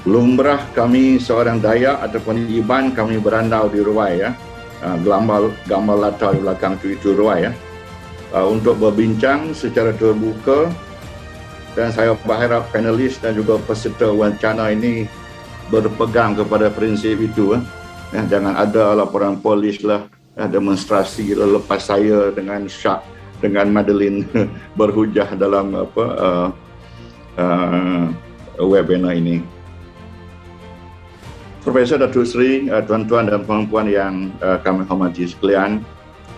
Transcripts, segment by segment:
Lumrah kami seorang Dayak ataupun Iban, kami berandau di Ruai ya. Gambar latar di belakang itu Ruai ya. Untuk berbincang secara terbuka, dan saya berharap panelis dan juga peserta wawancara ini berpegang kepada prinsip itu. Jangan ada laporan polis lah, demonstrasi lepas saya dengan Syak, dengan Madeline berhujah dalam webinar ini. Profesor Datuk Seri, tuan-tuan dan puan-puan yang kami hormati sekalian,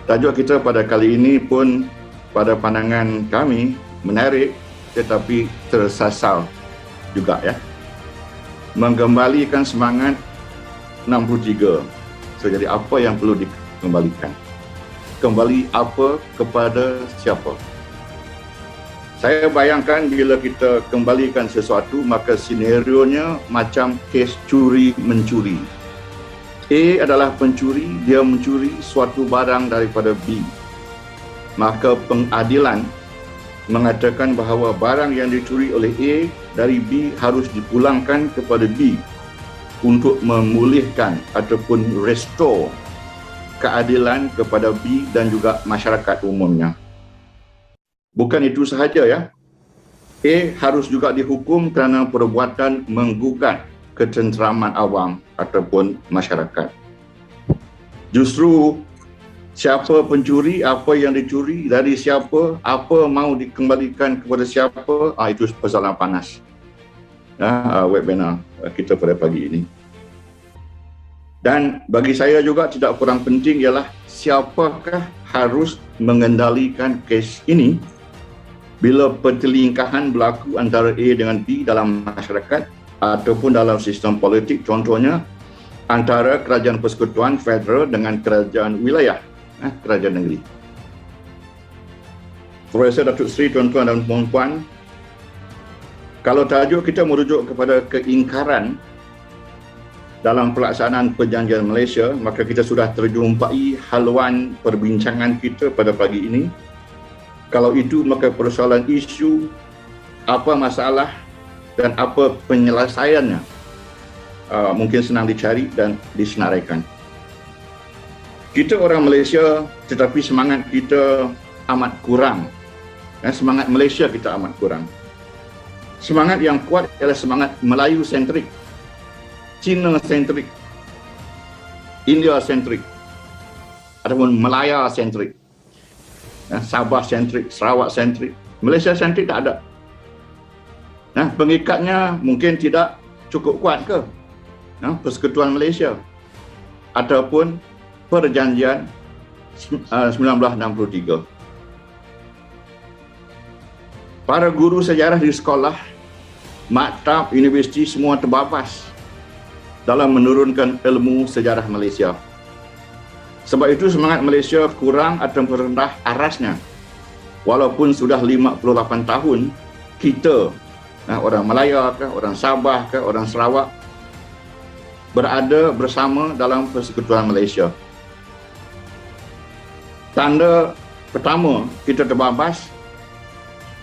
tajuk kita pada kali ini pun pada pandangan kami menarik tetapi tersasar juga ya. Mengembalikan semangat 63. So, jadi apa yang perlu dikembalikan? Kembali apa kepada siapa? Saya bayangkan bila kita kembalikan sesuatu, maka senario-nya macam kes curi-mencuri. A adalah pencuri, dia mencuri suatu barang daripada B. Maka pengadilan mengatakan bahawa barang yang dicuri oleh A dari B harus dipulangkan kepada B untuk memulihkan ataupun restore keadilan kepada B dan juga masyarakat umumnya. Bukan itu sahaja ya. A harus juga dihukum kerana perbuatan menggugat ketenteraman awam ataupun masyarakat. Justru siapa pencuri, apa yang dicuri, dari siapa, apa mau dikembalikan kepada siapa, itu persoalan panas. Webinar kita pada pagi ini. Dan bagi saya juga tidak kurang penting ialah siapakah harus mengendalikan kes ini bila pertelingkahan berlaku antara A dengan B dalam masyarakat ataupun dalam sistem politik, contohnya antara kerajaan persekutuan federal dengan kerajaan wilayah, kerajaan negeri. Profesor Datuk Seri, tuan-tuan dan puan-puan, kalau tajuk kita merujuk kepada keingkaran dalam pelaksanaan perjanjian Malaysia, maka kita sudah terjumpai haluan perbincangan kita pada pagi ini. Kalau itu, maka persoalan isu, apa masalah dan apa penyelesaiannya mungkin senang dicari dan disenaraikan. Kita orang Malaysia, tetapi semangat kita amat kurang. Semangat Malaysia kita amat kurang. Semangat yang kuat ialah semangat Melayu-sentrik, Cina-sentrik, India-sentrik, ataupun Malaya-sentrik. Sabah-sentrik, Sarawak-sentrik, Malaysia-sentrik tak ada. Pengikatnya mungkin tidak cukup kuat ke? Persekutuan Malaysia ataupun perjanjian 1963. Para guru sejarah di sekolah, maktab, universiti semua terbabas dalam menurunkan ilmu sejarah Malaysia. Sebab itu semangat Malaysia kurang atau rendah arasnya. Walaupun sudah 58 tahun, kita, orang Malaya ke, orang Sabah ke, orang Sarawak, berada bersama dalam Persekutuan Malaysia. Tanda pertama kita terbabas,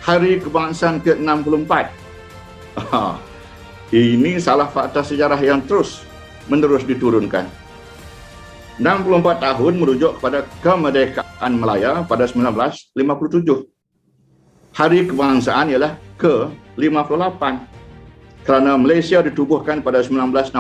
Hari Kebangsaan ke-64. Ini salah fakta sejarah yang terus menerus diturunkan. 64 tahun merujuk kepada kemerdekaan Melaya pada 1957. Hari Kebangsaan ialah ke-58 kerana Malaysia ditubuhkan pada 1960.